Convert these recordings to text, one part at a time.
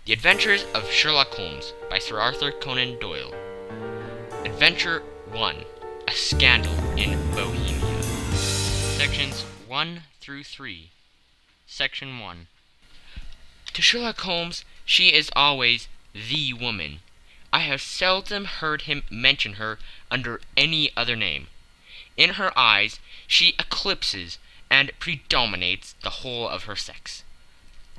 The Adventures of Sherlock Holmes by Sir Arthur Conan Doyle. Adventure 1. A Scandal in Bohemia. Sections 1 through 3. Section 1. To Sherlock Holmes, she is always the woman. I have seldom heard him mention her under any other name. In her eyes, she eclipses and predominates the whole of her sex.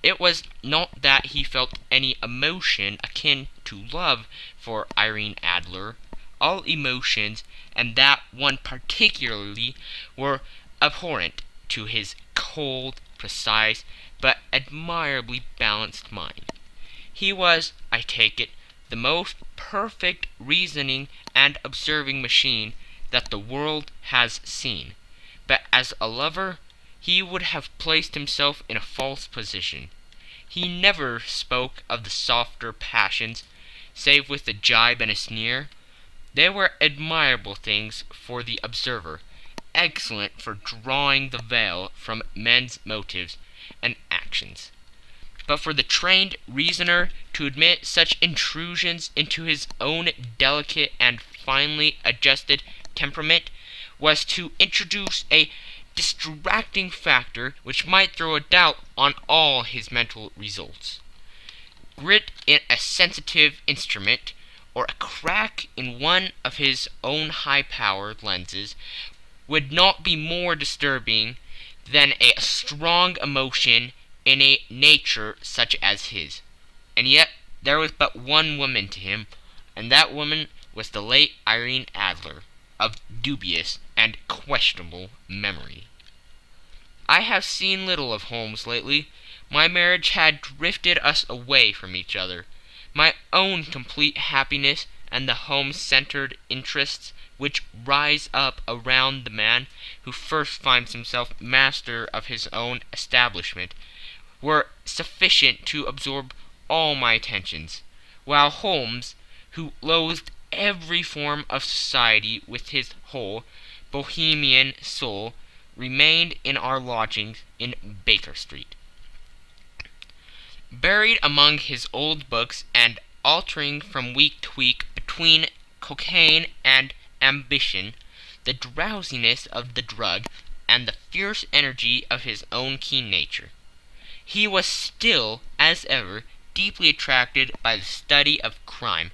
It was not that he felt any emotion akin to love for Irene Adler. All emotions, and that one particularly, were abhorrent to his cold, precise, but admirably balanced mind. He was, I take it, the most perfect reasoning and observing machine that the world has seen. But as a lover, he would have placed himself in a false position. He never spoke of the softer passions, save with a jibe and a sneer. They were admirable things for the observer, excellent for drawing the veil from men's motives and actions. But for the trained reasoner to admit such intrusions into his own delicate and finely adjusted temperament was to introduce a distracting factor which might throw a doubt on all his mental results. Grit in a sensitive instrument, or a crack in one of his own high-powered lenses, would not be more disturbing than a strong emotion in a nature such as his. And yet there was but one woman to him, and that woman was the late Irene Adler, of dubious and questionable memory. I have seen little of Holmes lately. My marriage had drifted us away from each other. My own complete happiness and the home-centered interests which rise up around the man who first finds himself master of his own establishment were sufficient to absorb all my attentions, while Holmes, who loathed every form of society with his whole Bohemian soul, remained in our lodgings in Baker Street. Buried among his old books and altering from week to week between cocaine and ambition, the drowsiness of the drug, and the fierce energy of his own keen nature, he was still, as ever, deeply attracted by the study of crime,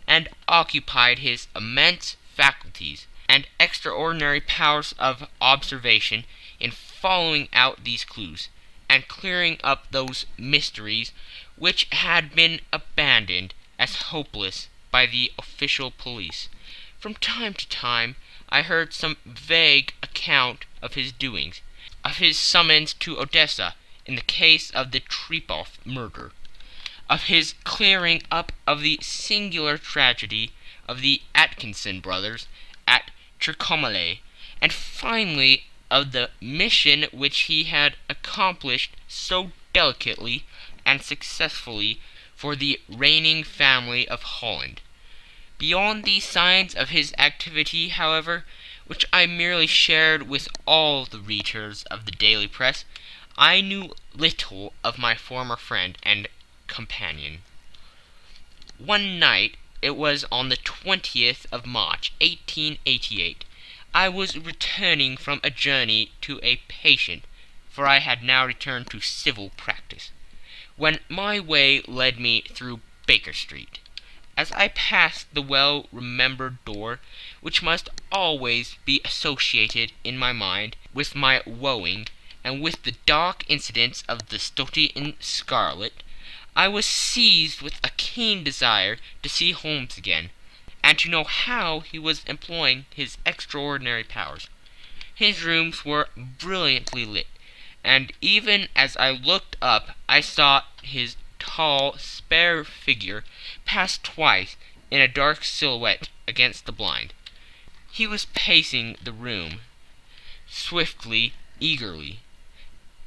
and occupied his immense faculties and extraordinary powers of observation in following out these clues, and clearing up those mysteries which had been abandoned as hopeless by the official police. From time to time I heard some vague account of his doings, of his summons to Odessa in the case of the Trepov murder, of his clearing up of the singular tragedy of the Atkinson brothers at Trincomalee, and finally of the mission which he had accomplished so delicately and successfully for the reigning family of Holland. Beyond these signs of his activity, however, which I merely shared with all the readers of the daily press, I knew little of my former friend and companion. One night, it was on the 20th of March, 1888, I was returning from a journey to a patient, for I had now returned to civil practice, when my way led me through Baker Street. As I passed the well-remembered door, which must always be associated in my mind with my wooing, and with the dark incidents of the Stoty in Scarlet, I was seized with a keen desire to see Holmes again, and to know how he was employing his extraordinary powers. His rooms were brilliantly lit, and even as I looked up I saw his tall, spare figure pass twice in a dark silhouette against the blind. He was pacing the room, swiftly, eagerly,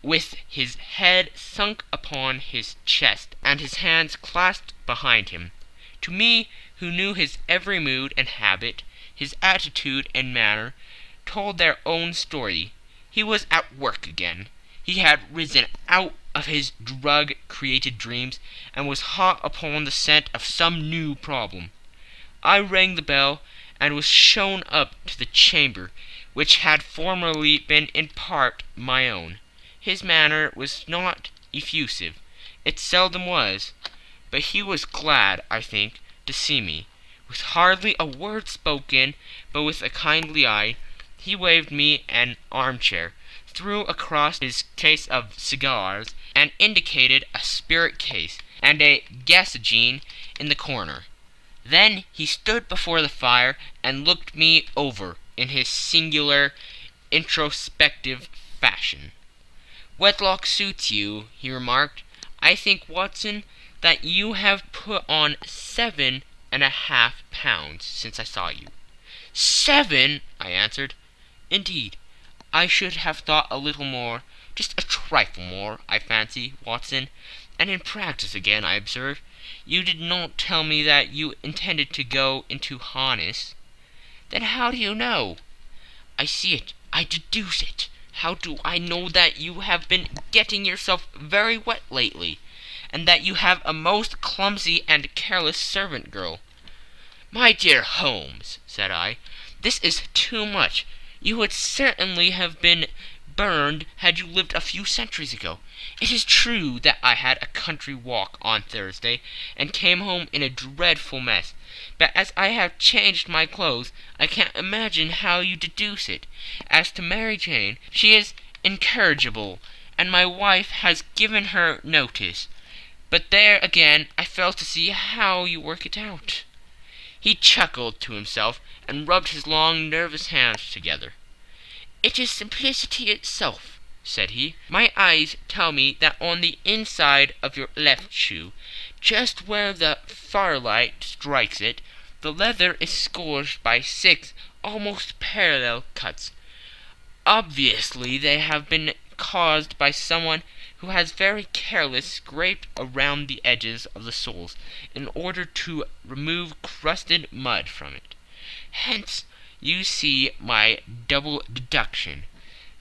with his head sunk upon his chest and his hands clasped behind him. To me, who knew his every mood and habit, his attitude and manner, told their own story. He was at work again. He had risen out of his drug-created dreams, and was hot upon the scent of some new problem. I rang the bell, and was shown up to the chamber, which had formerly been in part my own. His manner was not effusive. It seldom was. But he was glad, I think, to see me. With hardly a word spoken, but with a kindly eye, he waved me an armchair, threw across his case of cigars, and indicated a spirit case and a gasogene in the corner. Then he stood before the fire and looked me over in his singular, introspective fashion. "Wedlock suits you," he remarked. "I think, Watson, that you have put on 7.5 pounds since I saw you." "7!" I answered. "Indeed, I should have thought a little more, just a trifle more, I fancy, Watson. And in practice again, I observe. You did not tell me that you intended to go into harness." "Then how do you know?" "I see it. I deduce it. How do I know that you have been getting yourself very wet lately, and that you have a most clumsy and careless servant girl?" "My dear Holmes," said I, "this is too much. You would certainly have been burned had you lived a few centuries ago. It is true that I had a country walk on Thursday, and came home in a dreadful mess. But as I have changed my clothes, I can't imagine how you deduce it. As to Mary Jane, she is incorrigible, and my wife has given her notice. But there again I fail to see how you work it out." He chuckled to himself, and rubbed his long, nervous hands together. "It is simplicity itself," said he. "My eyes tell me that on the inside of your left shoe, just where the firelight strikes it, the leather is scourged by 6 almost parallel cuts. Obviously they have been caused by someone who has very carelessly scraped around the edges of the soles in order to remove crusted mud from it. Hence you see my double deduction,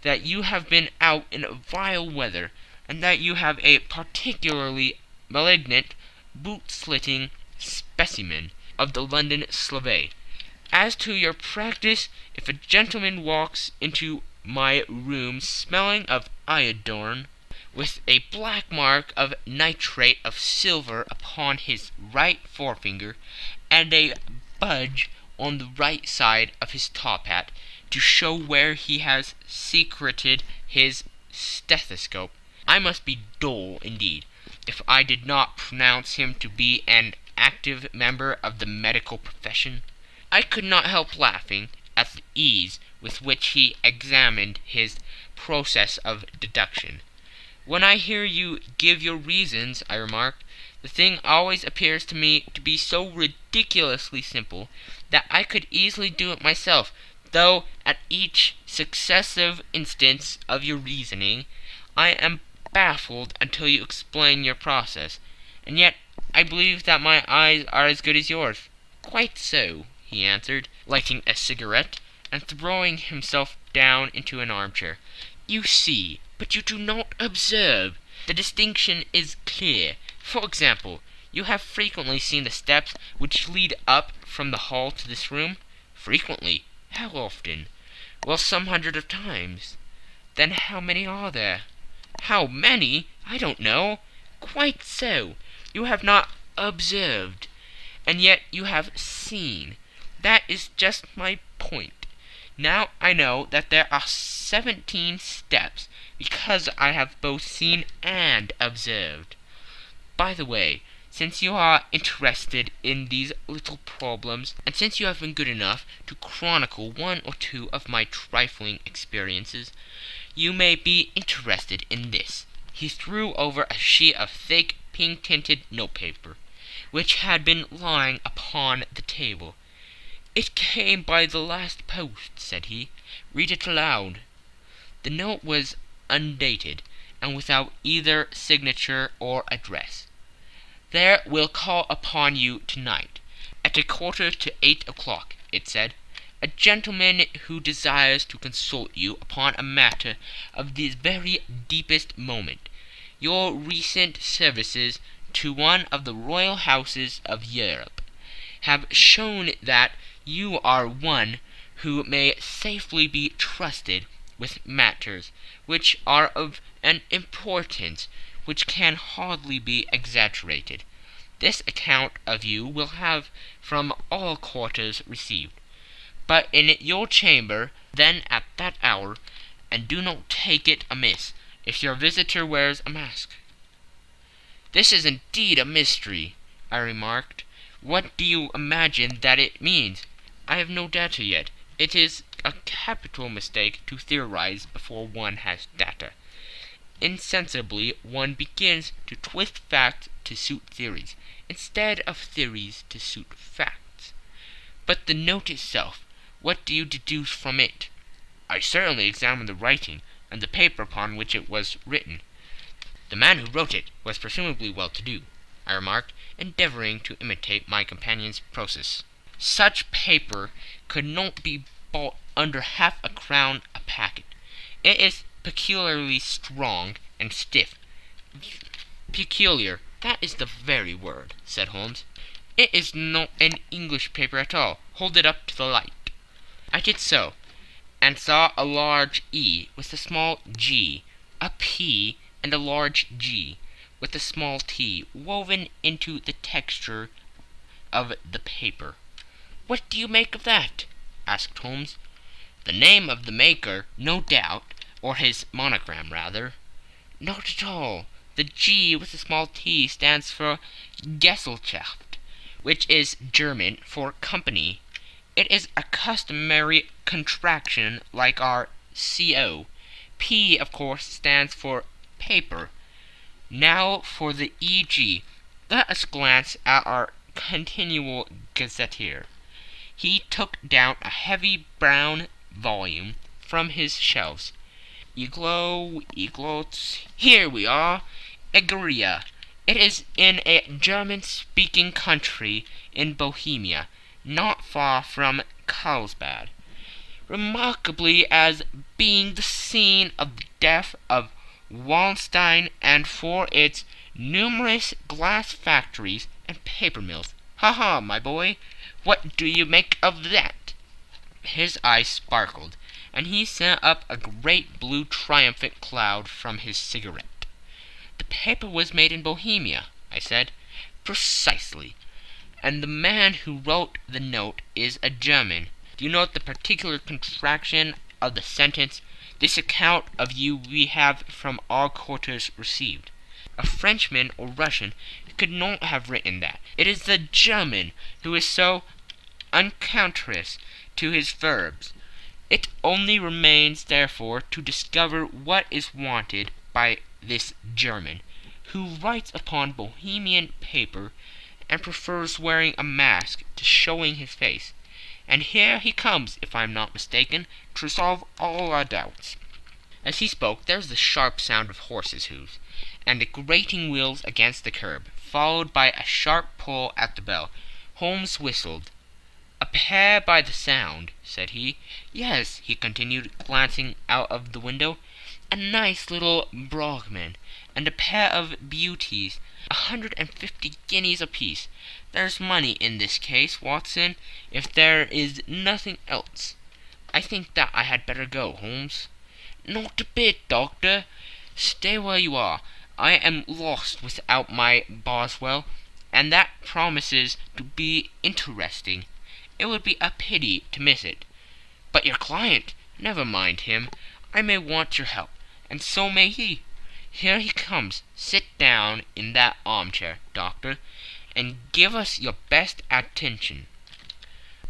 that you have been out in vile weather, and that you have a particularly malignant, boot-slitting specimen of the London slave. As to your practice, if a gentleman walks into my room smelling of iodine, with a black mark of nitrate of silver upon his right forefinger, and a budge on the right side of his top hat, to show where he has secreted his stethoscope, I must be dull indeed, if I did not pronounce him to be an active member of the medical profession." I could not help laughing at the ease with which he examined his process of deduction. "When I hear you give your reasons," I remarked, "the thing always appears to me to be so ridiculously simple that I could easily do it myself, though at each successive instance of your reasoning I am baffled until you explain your process. And yet I believe that my eyes are as good as yours." "Quite so," he answered, lighting a cigarette, and throwing himself down into an armchair. "You see, but you do not observe. The distinction is clear. For example, you have frequently seen the steps which lead up from the hall to this room?" "Frequently." "How often?" "Well, some hundred of times." "Then how many are there?" "How many? I don't know." "Quite so. You have not observed, and yet you have seen. That is just my point. Now I know that there are 17 steps, because I have both seen and observed. By the way, since you are interested in these little problems, and since you have been good enough to chronicle one or two of my trifling experiences, you may be interested in this." He threw over a sheet of thick, pink-tinted notepaper, which had been lying upon the table. "It came by the last post," said he. "Read it aloud." The note was undated, and without either signature or address. "There will call upon you tonight, at 7:45, it said, "a gentleman who desires to consult you upon a matter of the very deepest moment. your recent services to one of the royal houses of Europe have shown that you are one who may safely be trusted with matters which are of an importance which can hardly be exaggerated. This account of you will have from all quarters received, but in your chamber then at that hour, and do not take it amiss if your visitor wears a mask." "This is indeed a mystery," I remarked. "What do you imagine that it means?" "I have no data yet. It is a capital mistake to theorize before one has data. Insensibly one begins to twist facts to suit theories, instead of theories to suit facts. But the note itself, what do you deduce from it?" "I certainly examined the writing, and the paper upon which it was written." "The man who wrote it was presumably well-to-do," I remarked, endeavoring to imitate my companion's process. "Such paper could not be bought under half a crown a packet. It is peculiarly strong and stiff." "Peculiar, that is the very word," said Holmes. "It is not an English paper at all. Hold it up to the light." I did so, and saw a large E with a small g, a P, and a large G with a small t woven into the texture of the paper. "What do you make of that?" asked Holmes. "The name of the maker, no doubt, or his monogram, rather." "Not at all. The G with a small t stands for Gesellschaft, which is German for company. It is a customary contraction like our CO. P, of course, stands for paper. Now for the EG. Let us glance at our continual gazetteer." He took down a heavy brown volume from his shelves. Eglots. Here we are. Egeria. It is in a German-speaking country in Bohemia, not far from Carlsbad, remarkably as being the scene of the death of Wallenstein, and for its numerous glass factories and paper mills. Ha, my boy, what do you make of that?" His eyes sparkled, and he sent up a great blue triumphant cloud from his cigarette. "The paper was made in Bohemia," I said. "Precisely. And the man who wrote the note is a German. Do you note the particular contraction of the sentence, 'This account of you we have from all quarters received'? A Frenchman or Russian could not have written that. It is the German who is so unconscious to his verbs. It only remains, therefore, to discover what is wanted by this German, who writes upon Bohemian paper and prefers wearing a mask to showing his face. And here he comes, if I am not mistaken, to resolve all our doubts." As he spoke, there was the sharp sound of horses' hoofs, and the grating wheels against the curb, followed by a sharp pull at the bell. Holmes whistled. "A pair by the sound," said he. "Yes," he continued, glancing out of the window, "a nice little Brahmin, and a pair of beauties, 150 guineas apiece. There's money in this case, Watson, if there is nothing else. I think that I had better go, Holmes." "Not a bit, Doctor. Stay where you are. I am lost without my Boswell, and that promises to be interesting. It would be a pity to miss it. But your client, never mind him. I may want your help, and so may he. Here he comes. Sit down in that armchair, Doctor, and give us your best attention."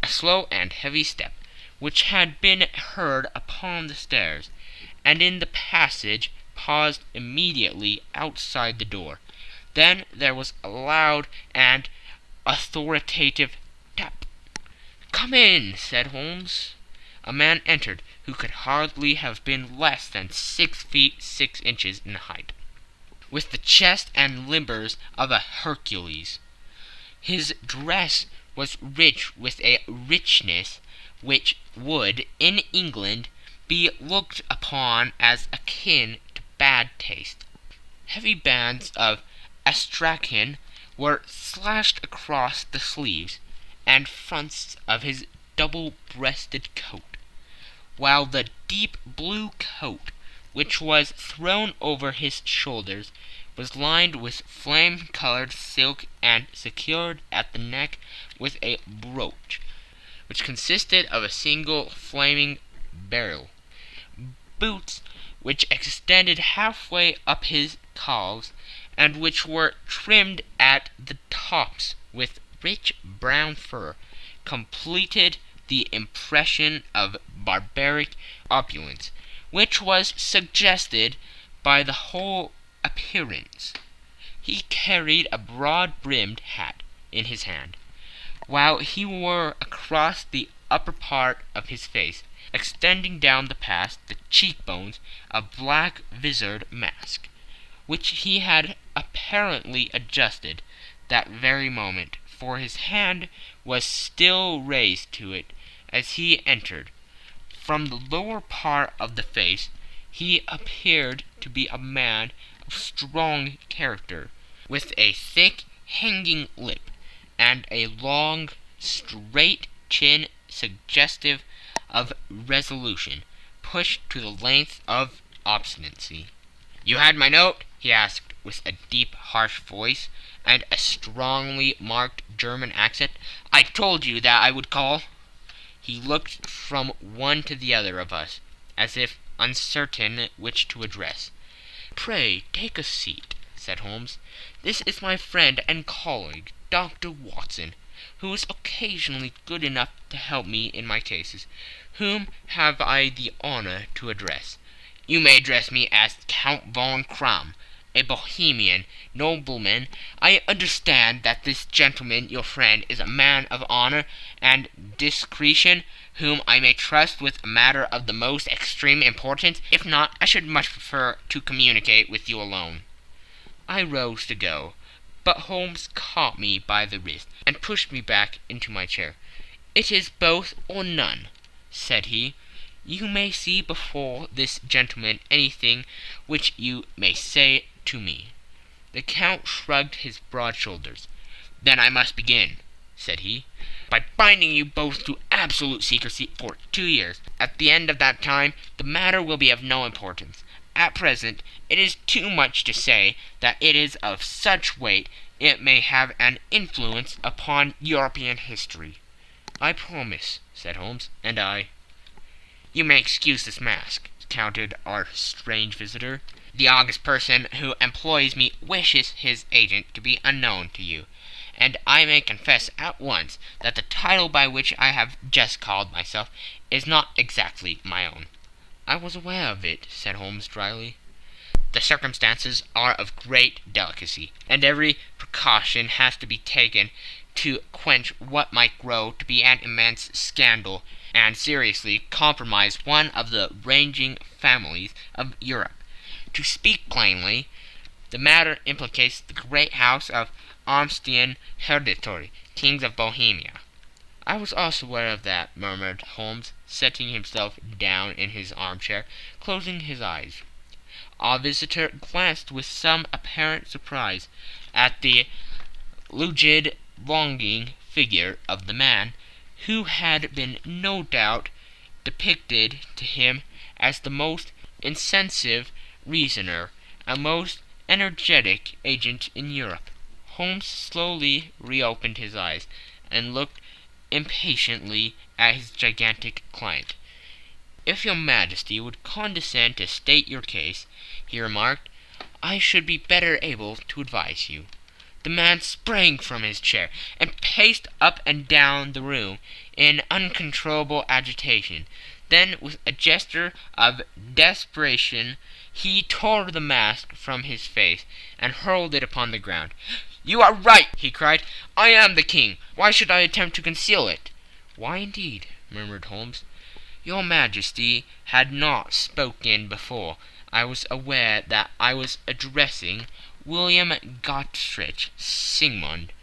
A slow and heavy step, which had been heard upon the stairs and in the passage, paused immediately outside the door. Then there was a loud and authoritative tap. "Come in," said Holmes. A man entered who could hardly have been less than 6 feet 6 inches in height, with the chest and limbers of a Hercules. His dress was rich with a richness which would, in England, be looked upon as akin to bad taste. Heavy bands of astrakhan were slashed across the sleeves and fronts of his double-breasted coat, while the deep blue coat, which was thrown over his shoulders, was lined with flame-colored silk and secured at the neck with a brooch, which consisted of a single flaming beryl. Boots which extended halfway up his calves, and which were trimmed at the tops with rich brown fur, completed the impression of barbaric opulence, which was suggested by the whole appearance. He carried a broad-brimmed hat in his hand, while he wore across the upper part of his face, extending down past the cheekbones, a black-visored mask, which he had apparently adjusted that very moment, for his hand was still raised to it as he entered. From the lower part of the face he appeared to be a man of strong character, with a thick hanging lip, and a long, straight chin suggestive of resolution, pushed to the length of obstinacy. "You had my note?" he asked, with a deep, harsh voice, and a strongly marked German accent. "I told you that I would call." He looked from one to the other of us, as if uncertain which to address. "Pray take a seat," said Holmes. "This is my friend and colleague, Dr. Watson, who is occasionally good enough to help me in my cases. Whom have I the honor to address?" "You may address me as Count von Kramm, a Bohemian nobleman. I understand that this gentleman, your friend, is a man of honor and discretion, whom I may trust with a matter of the most extreme importance. If not, I should much prefer to communicate with you alone." I rose to go, but Holmes caught me by the wrist and pushed me back into my chair. "It is both or none," said he. "You may see before this gentleman anything which you may say to me." The Count shrugged his broad shoulders. "Then I must begin," said he, "by binding you both to absolute secrecy for 2 years. At the end of that time the matter will be of no importance. At present it is too much to say that it is of such weight it may have an influence upon European history." "I promise," said Holmes. "And I." "You may excuse this mask," countered our strange visitor. "The august person who employs me wishes his agent to be unknown to you, and I may confess at once that the title by which I have just called myself is not exactly my own." "I was aware of it," said Holmes dryly. "The circumstances are of great delicacy, and every precaution has to be taken to quench what might grow to be an immense scandal, and seriously compromise one of the reigning families of Europe. To speak plainly, the matter implicates the great house of Austrian hereditary kings of Bohemia." "I was also aware of that," murmured Holmes, setting himself down in his armchair, closing his eyes. Our visitor glanced with some apparent surprise at the rigid, longing figure of the man, who had been no doubt depicted to him as the most incisive reasoner, a most energetic agent in Europe. Holmes slowly reopened his eyes, and looked impatiently at his gigantic client. "If your Majesty would condescend to state your case," he remarked, "I should be better able to advise you." The man sprang from his chair, and paced up and down the room in uncontrollable agitation. Then, with a gesture of desperation, he tore the mask from his face and hurled it upon the ground. "You are right!" he cried. "I am the king. Why should I attempt to conceal it?" "Why, indeed?" murmured Holmes. "Your Majesty had not spoken before. I was aware that I was addressing William Gottrich Sigmund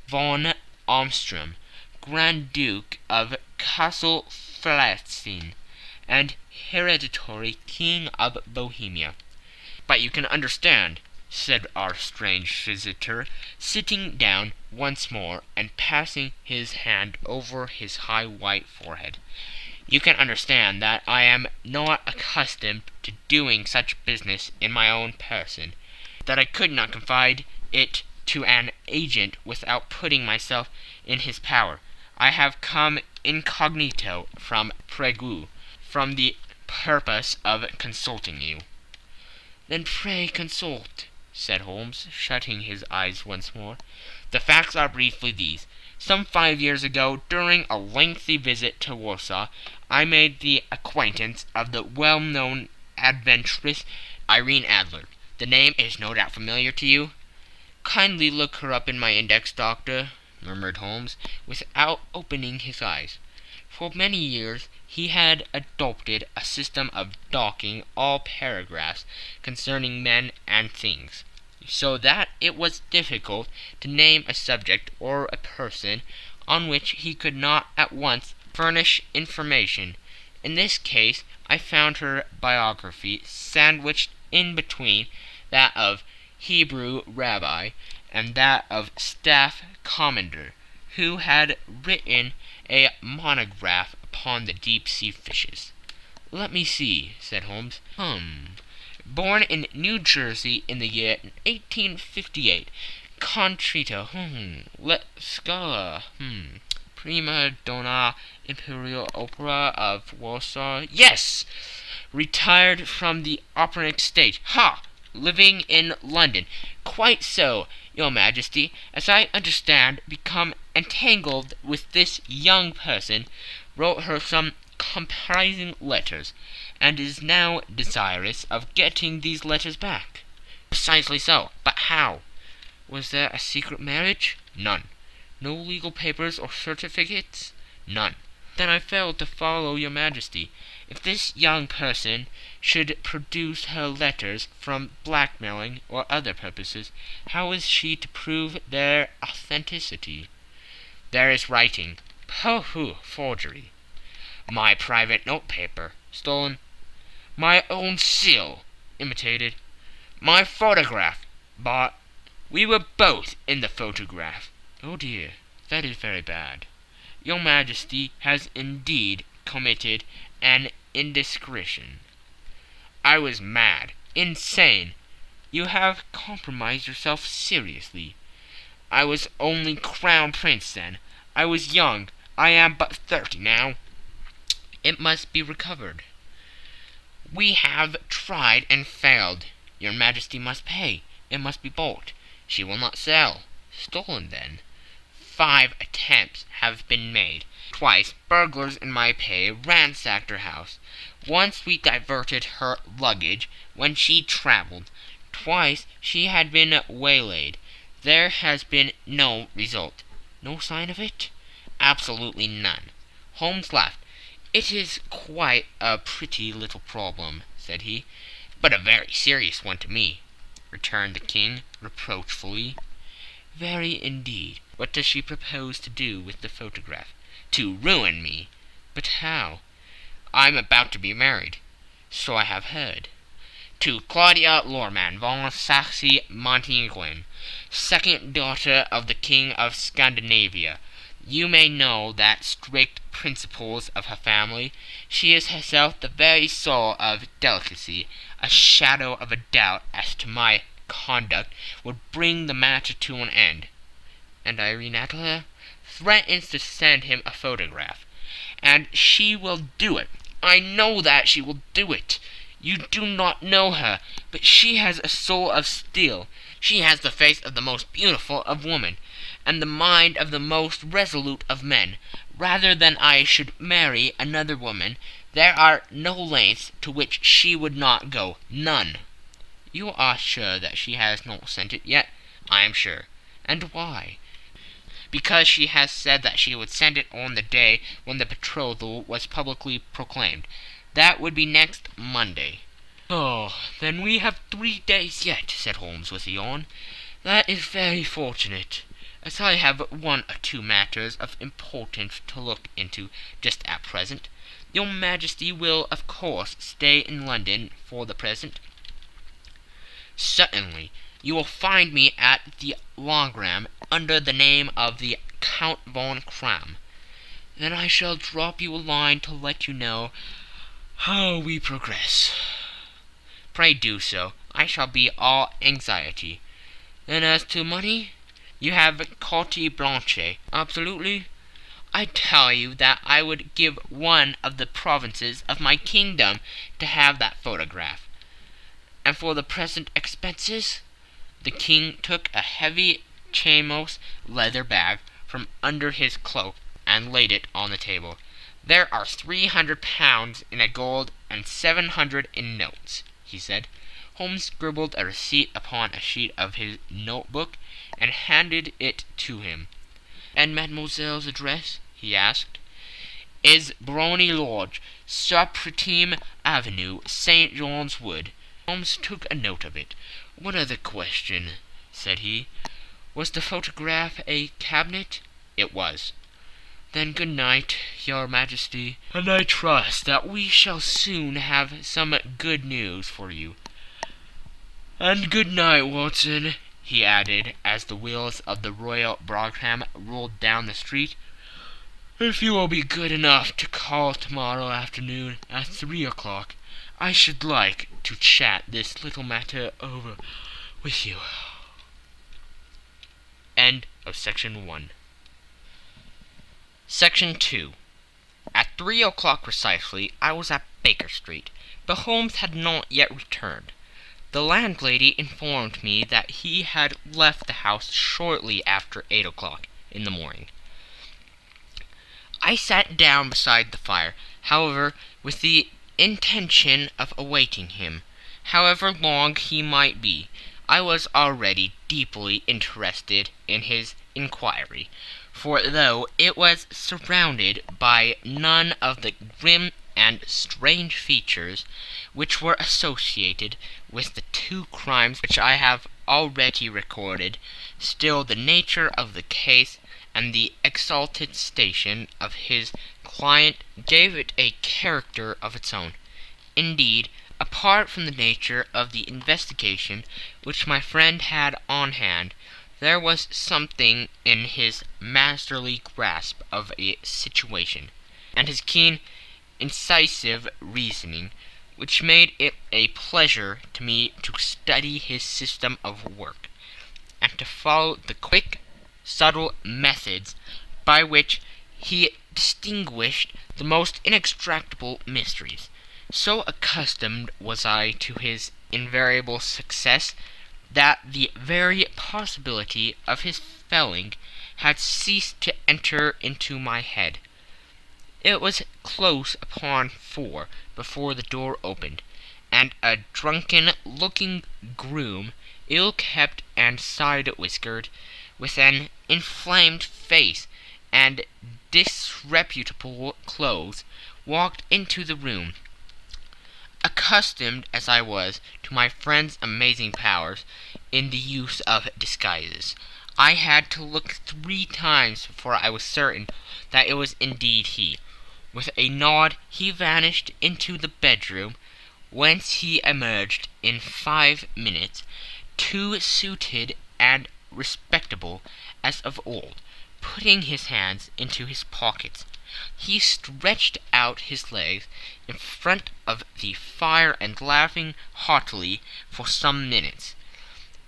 von Armstrong, Grand Duke of Kassel-Flatzin, and hereditary King of Bohemia." "But you can understand," said our strange visitor, sitting down once more and passing his hand over his high white forehead. "You can understand that I am not accustomed to doing such business in my own person, that I could not confide it to an agent without putting myself in his power. I have come incognito from Prague, from the purpose of consulting you." "Then pray consult," said Holmes, shutting his eyes once more. "The facts are briefly these. Some 5 years ago, during a lengthy visit to Warsaw, I made the acquaintance of the well-known adventuress Irene Adler. The name is no doubt familiar to you?" "Kindly look her up in my index, doctor," murmured Holmes, without opening his eyes. For many years he had adopted a system of docking all paragraphs concerning men and things, so that it was difficult to name a subject or a person on which he could not at once furnish information. In this case I found her biography sandwiched in between that of Hebrew rabbi and that of staff commander, who had written a monograph upon the deep-sea fishes. "Let me see," said Holmes. Born in New Jersey in the year 1858. Contrito. Let Scala. Prima donna Imperial Opera of Warsaw. Yes! Retired from the operatic stage. Ha! Living in London. Quite so, your Majesty. As I understand, become entangled with this young person, wrote her some comprising letters, and is now desirous of getting these letters back." "Precisely so. But how?" "Was there a secret marriage?" "None." "No legal papers or certificates?" "None." "Then I fail to follow your Majesty. If this young person should produce her letters from blackmailing or other purposes, how is she to prove their authenticity?" "There is writing." "Pooh! Forgery." "My private notepaper." "Stolen." "My own seal." "Imitated." "My photograph." "Bought." "We were both in the photograph." "Oh dear, that is very bad. Your Majesty has indeed committed an indiscretion." "I was mad, insane." "You have compromised yourself seriously." "I was only Crown Prince then. I was young. I am but 30 now." "It must be recovered." "We have tried and failed." "Your Majesty must pay. It must be bought." "She will not sell." "Stolen, then." 5 attempts have been made. Twice burglars in my pay ransacked her house. Once we diverted her luggage when she travelled. Twice she had been waylaid. There has been no result. "No sign of it?" "Absolutely none." Holmes laughed. "It is quite a pretty little problem," said he. "But a very serious one to me," returned the king, reproachfully. "Very indeed. What does she propose to do with the photograph?" "To ruin me." "But how?" "I'm about to be married." "So I have heard." "To Claudia Lorman von Saxe-Montenegrin, second daughter of the King of Scandinavia. You may know the strict principles of her family. She is herself the very soul of delicacy. A shadow of a doubt as to my conduct would bring the matter to an end." "And Irene Adler?" "Threatens to send him a photograph. And she will do it. I know that she will do it. You do not know her, but she has a soul of steel. She has the face of the most beautiful of women, and the mind of the most resolute of men. Rather than I should marry another woman, there are no lengths to which she would not go. None." "You are sure that she has not sent it yet?" "I am sure." "And why?" "Because she has said that she would send it on the day when the betrothal was publicly proclaimed. That would be next Monday." "Oh, then we have 3 days yet," said Holmes with a yawn. "That is very fortunate, as I have 1 or 2 matters of importance to look into just at present. Your Majesty will, of course, stay in London for the present?" "Certainly. You will find me at the Wagram under the name of the Count von Kram. Then I shall drop you a line to let you know how we progress. Pray do so. I shall be all anxiety. Then as to money, you have carte blanche. Absolutely. I tell you that I would give one of the provinces of my kingdom to have that photograph. And for the present expenses, the king took a heavy chamois leather bag from under his cloak and laid it on the table. There are 300 pounds in gold and 700 in notes, he said. Holmes scribbled a receipt upon a sheet of his notebook and handed it to him. And mademoiselle's address, he asked, is Brony Lodge, Supretime Avenue, St. John's Wood. Holmes took a note of it. One other question, said he. Was the photograph a cabinet? It was. Then good night, your majesty, and I trust that we shall soon have some good news for you. And good night, Watson, he added, as the wheels of the royal brougham rolled down the street. If you will be good enough to call tomorrow afternoon at 3 o'clock, I should like to chat this little matter over with you. End of Section 1. Section 2. At 3 o'clock precisely, I was at Baker Street, but Holmes had not yet returned. The landlady informed me that he had left the house shortly after 8 o'clock in the morning. I sat down beside the fire, however, with the intention of awaiting him. However long he might be, I was already deeply interested in his inquiry, for though it was surrounded by none of the grim and strange features which were associated with the two crimes which I have already recorded, still the nature of the case and the exalted station of his client gave it a character of its own. Indeed, apart from the nature of the investigation which my friend had on hand, there was something in his masterly grasp of a situation, and his keen, incisive reasoning, which made it a pleasure to me to study his system of work, and to follow the quick, subtle methods by which he distinguished the most inextractable mysteries. So accustomed was I to his invariable success that the very possibility of his failing had ceased to enter into my head. It was close upon 4 before the door opened, and a drunken-looking groom, ill-kept and side-whiskered, with an inflamed face and disreputable clothes, walked into the room. Accustomed as I was to my friend's amazing powers in the use of disguises, I had to look 3 times before I was certain that it was indeed he. With a nod he vanished into the bedroom, whence he emerged in 5 minutes, too suited and respectable as of old, putting his hands into his pockets. He stretched out his legs in front of the fire and laughing heartily for some minutes.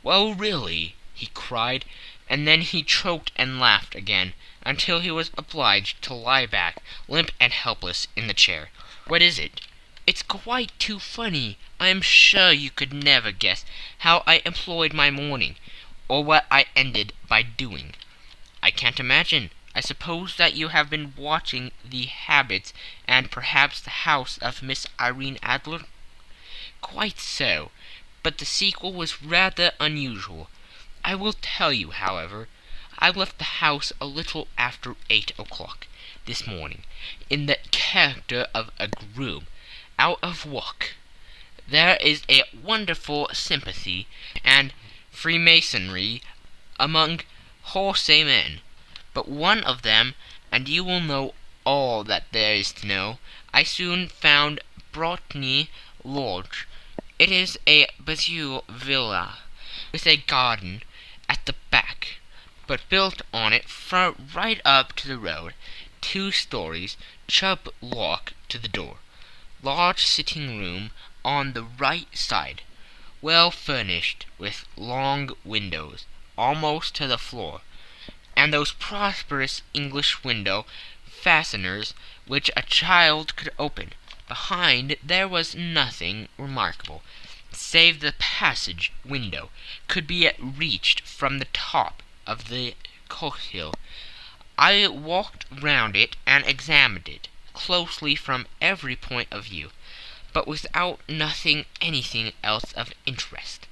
"Well, really," he cried, and then he choked and laughed again, until he was obliged to lie back, limp and helpless, in the chair. "What is it?" "It's quite too funny. I am sure you could never guess how I employed my morning, or what I ended by doing." "I can't imagine. I suppose that you have been watching the habits and perhaps the house of Miss Irene Adler?" "Quite so, but the sequel was rather unusual. I will tell you, however. I left the house a little after 8 o'clock this morning, in the character of a groom, out of work. There is a wonderful sympathy and freemasonry among horsey men, but one of them, and you will know all that there is to know, I soon found Brotny Lodge. It is a Bazille villa, with a garden at the back, but built on it right up to the road, 2 stories, Chubb lock to the door, large sitting room on the right side, well furnished with long windows almost to the floor, and those prosperous English window fasteners which a child could open. Behind there was nothing remarkable, save the passage window could be reached from the top of the coach-hill. I walked round it and examined it closely from every point of view, but without nothing anything else of interest.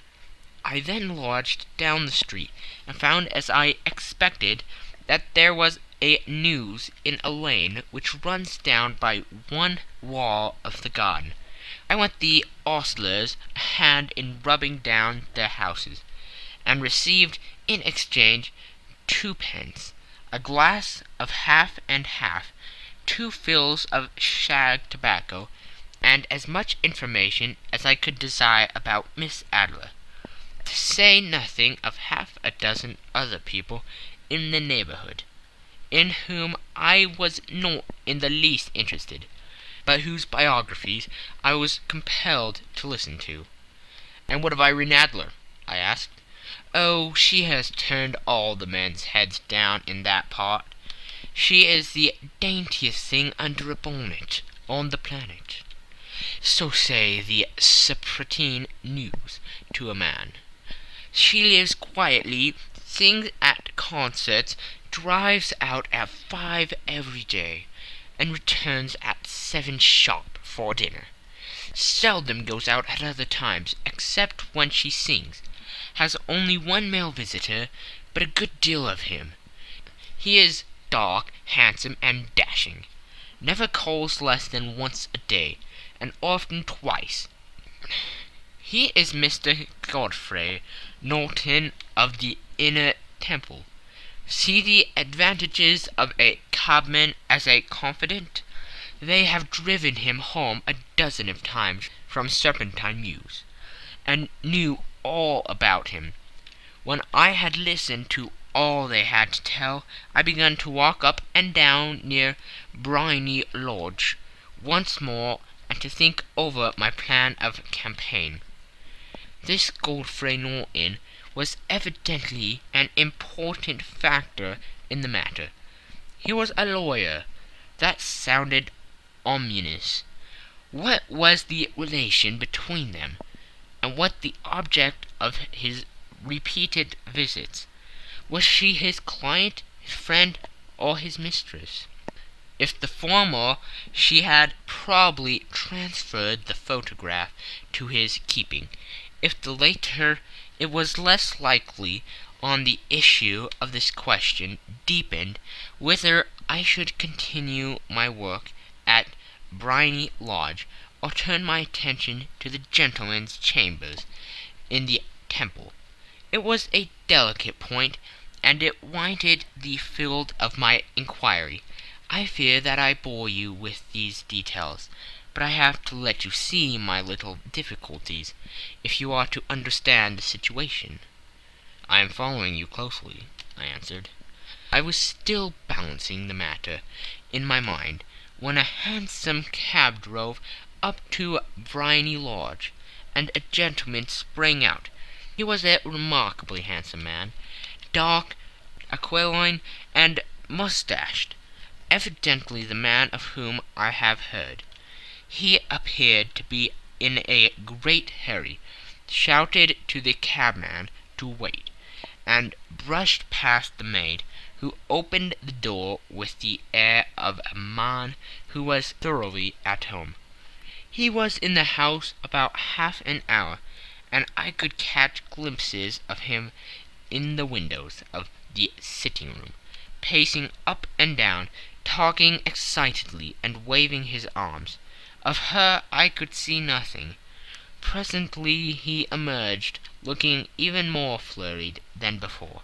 I then lodged down the street, and found, as I expected, that there was a news in a lane which runs down by one wall of the garden. I went the ostlers a hand in rubbing down their houses, and received in exchange 2 pence, a glass of half and half, 2 fills of shag tobacco, and as much information as I could desire about Miss Adler, to say nothing of half a dozen other people in the neighbourhood, in whom I was not in the least interested, but whose biographies I was compelled to listen to. "And what of Irene Adler?" I asked. "Oh, she has turned all the men's heads down in that part. She is the daintiest thing under a bonnet on the planet. So say the Serpentine News to a man. She lives quietly, sings at concerts, drives out at 5 every day, and returns at 7 sharp for dinner. Seldom goes out at other times, except when she sings. Has only 1 male visitor, but a good deal of him. He is dark, handsome, and dashing. Never calls less than once a day, and often twice. He is Mr. Godfrey Norton of the Inner Temple. See the advantages of a cabman as a confidant. They have driven him home a dozen of times from Serpentine Mews, and knew all about him. When I had listened to all they had to tell, I began to walk up and down near Briony Lodge once more, and to think over my plan of campaign. This Godfrey Norton was evidently an important factor in the matter. He was a lawyer. That sounded ominous. What was the relation between them, and what the object of his repeated visits? Was she his client, his friend, or his mistress? If the former, she had probably transferred the photograph to his keeping. If the latter, it was less likely on the issue of this question deepened whether I should continue my work at Briony Lodge, or turn my attention to the gentlemen's chambers in the Temple. It was a delicate point, and it widened the field of my inquiry. I fear that I bore you with these details, but I have to let you see my little difficulties, if you are to understand the situation. "I am following you closely," I answered. I was still balancing the matter in my mind, when a hansom cab drove up to Briony Lodge, and a gentleman sprang out. He was a remarkably handsome man, dark, aquiline, and moustached, evidently the man of whom I have heard. He appeared to be in a great hurry, shouted to the cabman to wait, and brushed past the maid, who opened the door with the air of a man who was thoroughly at home. He was in the house about half an hour, and I could catch glimpses of him in the windows of the sitting-room, pacing up and down, talking excitedly and waving his arms. Of her I could see nothing. Presently he emerged, looking even more flurried than before.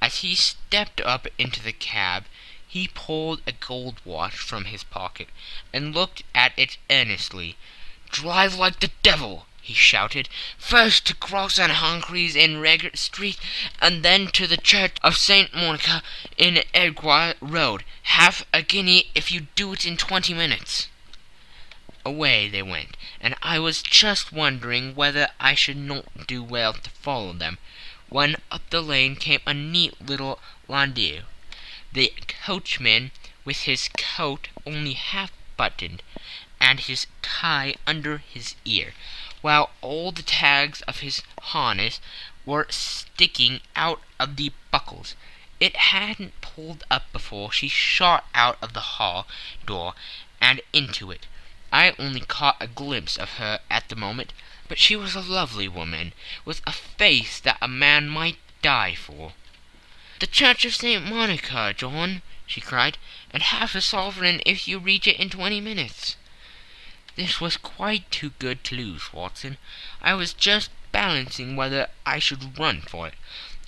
As he stepped up into the cab, he pulled a gold watch from his pocket, and looked at it earnestly. "Drive like the devil," he shouted. "First to Cross and Humphrey's in Regent Street, and then to the Church of St. Monica in Edgware Road. Half a guinea if you do it in 20 minutes." Away they went, and I was just wondering whether I should not do well to follow them, when up the lane came a neat little landau, the coachman with his coat only half buttoned, and his tie under his ear, while all the tags of his harness were sticking out of the buckles. It hadn't pulled up before she shot out of the hall door and into it. I only caught a glimpse of her at the moment, but she was a lovely woman, with a face that a man might die for. "The Church of St. Monica, John," she cried, "and half a sovereign if you reach it in 20 minutes. This was quite too good to lose, Watson. I was just balancing whether I should run for it,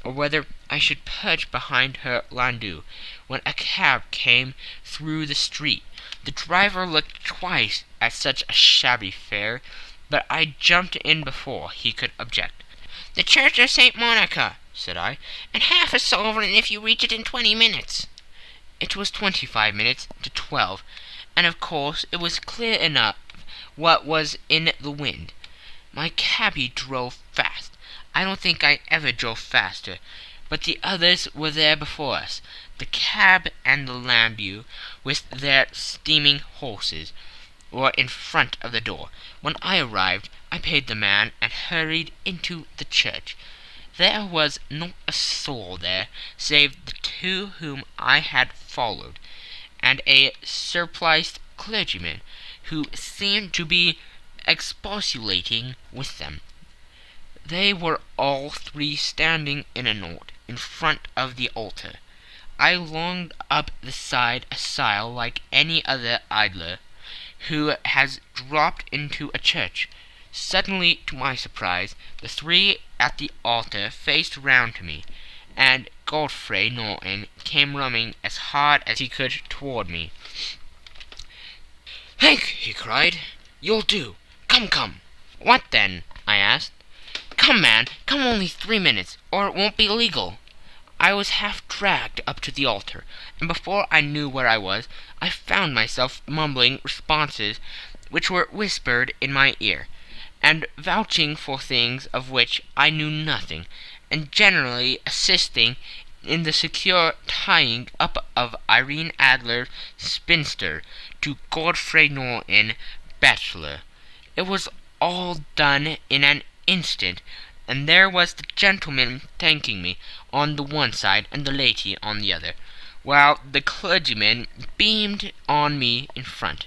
or whether I should perch behind her landau, when a cab came through the street. The driver looked twice at such a shabby fare, but I jumped in before he could object. "The Church of St. Monica," said I, "and half a sovereign if you reach it in 20 minutes. It was 25 minutes to 12, and of course it was clear enough what was in the wind. My cabby drove fast. I don't think I ever drove faster, but the others were there before us, the cab and the landau, with their steaming horses, were in front of the door. When I arrived, I paid the man and hurried into the church. There was not a soul there, save the two whom I had followed, and a surpliced clergyman, who seemed to be expostulating with them. They were all three standing in a knot in front of the altar. I longed up the side aisle like any other idler who has dropped into a church. Suddenly, to my surprise, the three at the altar faced round to me, and Godfrey Norton came running as hard as he could toward me. "Hank," he cried, "you'll do. Come, come." "What then?" I asked. "Come, man, come, only 3 minutes, or it won't be legal." I was half dragged up to the altar, and before I knew where I was, I found myself mumbling responses which were whispered in my ear, and vouching for things of which I knew nothing, and generally assisting in the secure tying up of Irene Adler, spinster, to Godfrey Norton, bachelor. It was all done in an instant, and there was the gentleman thanking me on the one side and the lady on the other, while the clergyman beamed on me in front.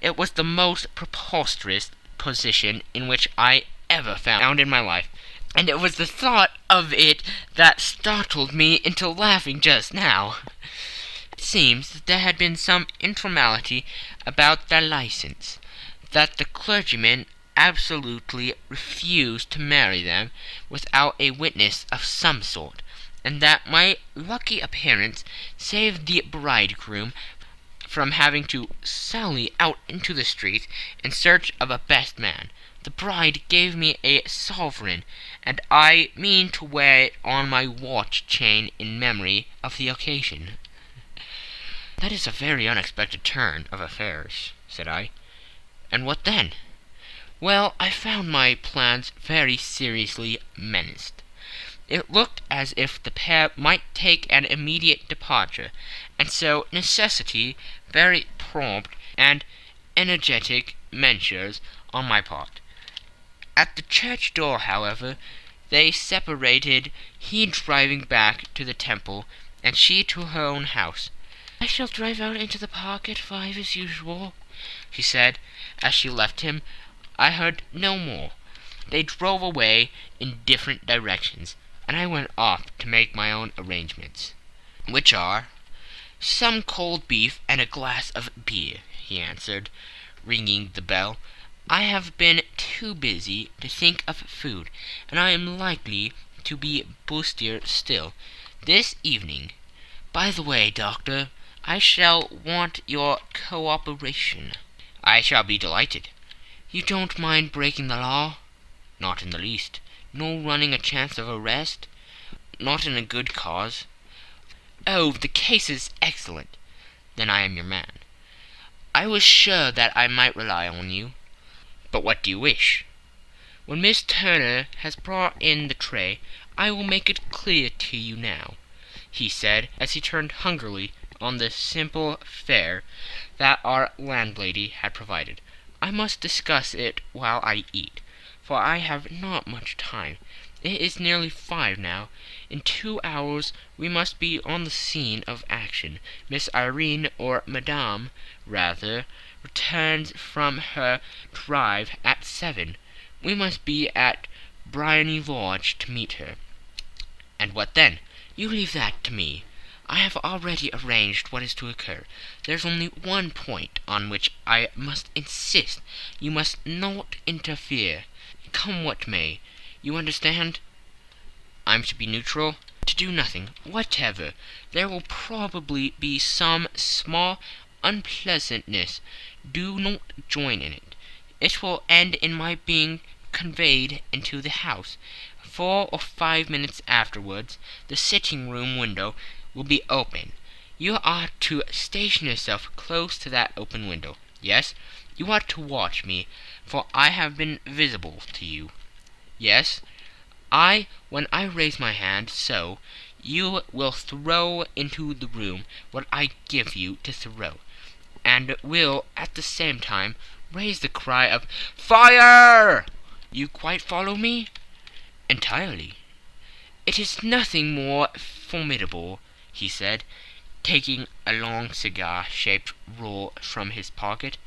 It was the most preposterous position in which I ever found in my life, and it was the thought of it that startled me into laughing just now. It seems that there had been some informality about their license, that the clergyman absolutely refused to marry them without a witness of some sort, and that my lucky appearance saved the bridegroom from having to sally out into the street in search of a best man. The bride gave me a sovereign, and I mean to wear it on my watch chain in memory of the occasion. "That is a very unexpected turn of affairs," said I. "And what then?" "Well, I found my plans very seriously menaced. It looked as if the pair might take an immediate departure, and so necessity very prompt and energetic measures on my part. At the church door, however, they separated, he driving back to the temple, and she to her own house. "I shall drive out into the park at 5 as usual," she said, as she left him. I heard no more. They drove away in different directions, and I went off to make my own arrangements. "Which are?" "Some cold beef and a glass of beer," he answered, ringing the bell. "I have been too busy to think of food, and I am likely to be bustier still this evening. By the way, Doctor, I shall want your cooperation." "I shall be delighted." "You don't mind breaking the law?" Not in the least. Nor running a chance of arrest? Not in a good cause? Oh, the case is excellent. Then I am your man. I was sure that I might rely on you. But what do you wish? When Miss Turner has brought in the tray, I will make it clear to you now, he said, as he turned hungrily on the simple fare that our landlady had provided. I must discuss it while I eat, for I have not much time. It is nearly 5 now. In 2 hours we must be on the scene of action. Miss Irene, or Madame, rather, returns from her drive at 7. We must be at Briony Lodge to meet her. And what then? You leave that to me. I have already arranged what is to occur. There's only one point on which I must insist. You must not interfere, come what may. You understand? I'm to be neutral, to do nothing whatever. There will probably be some small unpleasantness. Do not join in it. It will end in my being conveyed into the house. 4 or 5 minutes afterwards, the sitting-room window will be open. You are to station yourself close to that open window. Yes, you are to watch me, for I have been visible to you. Yes, when I raise my hand, so, you will throw into the room what I give you to throw, and will, at the same time, raise the cry of "Fire!" You quite follow me? Entirely. It is nothing more formidable, he said, taking a long cigar-shaped roll from his pocket.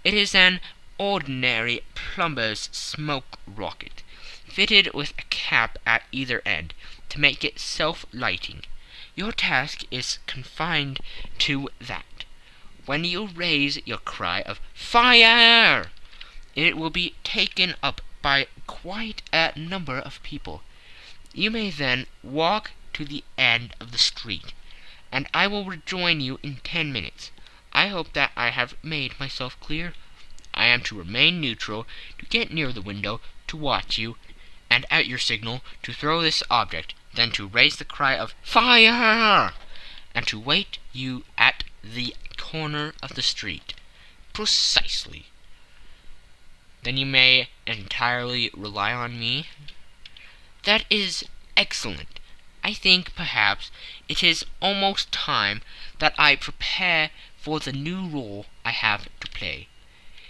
It is an ordinary plumber's smoke rocket, fitted with a cap at either end, to make it self-lighting. Your task is confined to that. When you raise your cry of "Fire!" it will be taken up by quite a number of people. You may then walk to the end of the street, and I will rejoin you in 10 minutes. I hope that I have made myself clear. I am to remain neutral, to get near the window, to watch you, and at your signal to throw this object, then to raise the cry of "Fire!" and to wait you at the corner of the street. Precisely. Then you may entirely rely on me? That is excellent. I think, perhaps, it is almost time that I prepare for the new rôle I have to play.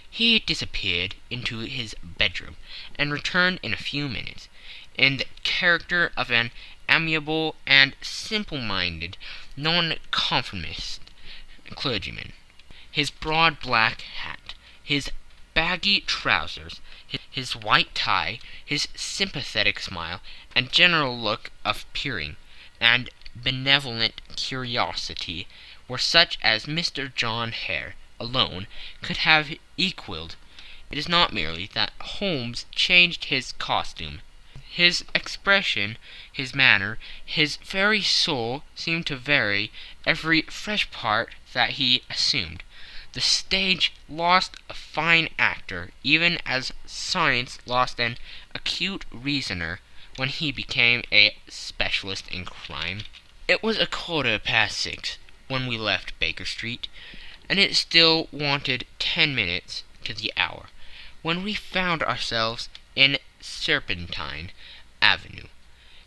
He disappeared into his bedroom, and returned in a few minutes, in the character of an amiable and simple-minded nonconformist clergyman. His broad black hat, his baggy trousers, his white tie, his sympathetic smile, and general look of peering and benevolent curiosity were such as Mr. John Hare alone could have equalled. It is not merely that Holmes changed his costume. His expression, his manner, his very soul seemed to vary every fresh part that he assumed. The stage lost a fine actor, even as science lost an acute reasoner when he became a specialist in crime. It was 6:15 when we left Baker Street, and it still wanted 10 minutes to the hour, when we found ourselves in Serpentine Avenue.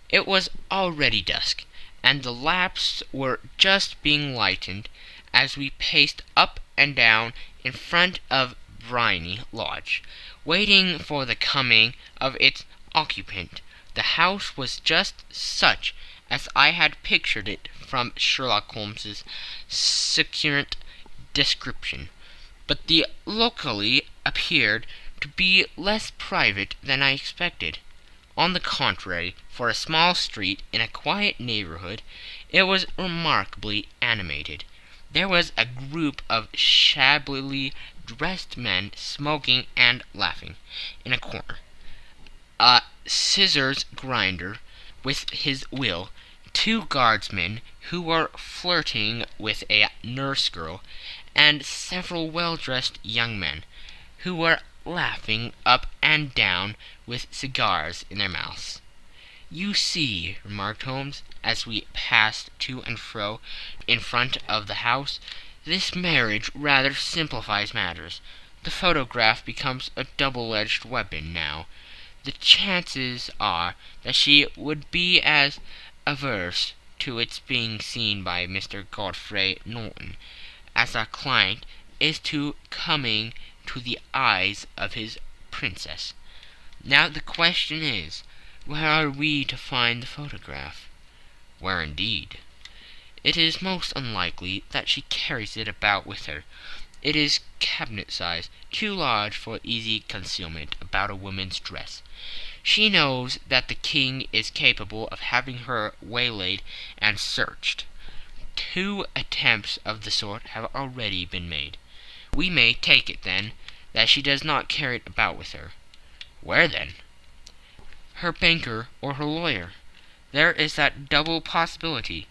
It was already dusk, and the lamps were just being lighted as we paced up and down in front of Briony Lodge, waiting for the coming of its occupant. The house was just such as I had pictured it from Sherlock Holmes's succinct description, but the locale appeared to be less private than I expected. On the contrary, for a small street in a quiet neighborhood, it was remarkably animated. There was a group of shabbily dressed men smoking and laughing in a corner. A scissors grinder with his wheel, 2 guardsmen who were flirting with a nurse girl, and several well-dressed young men who were laughing up and down with cigars in their mouths. "You see," remarked Holmes, as we passed to and fro in front of the house, "this marriage rather simplifies matters. The photograph becomes a double-edged weapon now. The chances are that she would be as averse to its being seen by Mr. Godfrey Norton as our client is to coming to the eyes of his princess. Now the question is, where are we to find the photograph?" "Where indeed?" "It is most unlikely that she carries it about with her. It is cabinet size, too large for easy concealment about a woman's dress. She knows that the king is capable of having her waylaid and searched. 2 attempts of the sort have already been made. We may take it, then, that she does not carry it about with her." "Where, then?" "Her banker or her lawyer. There is that double possibility,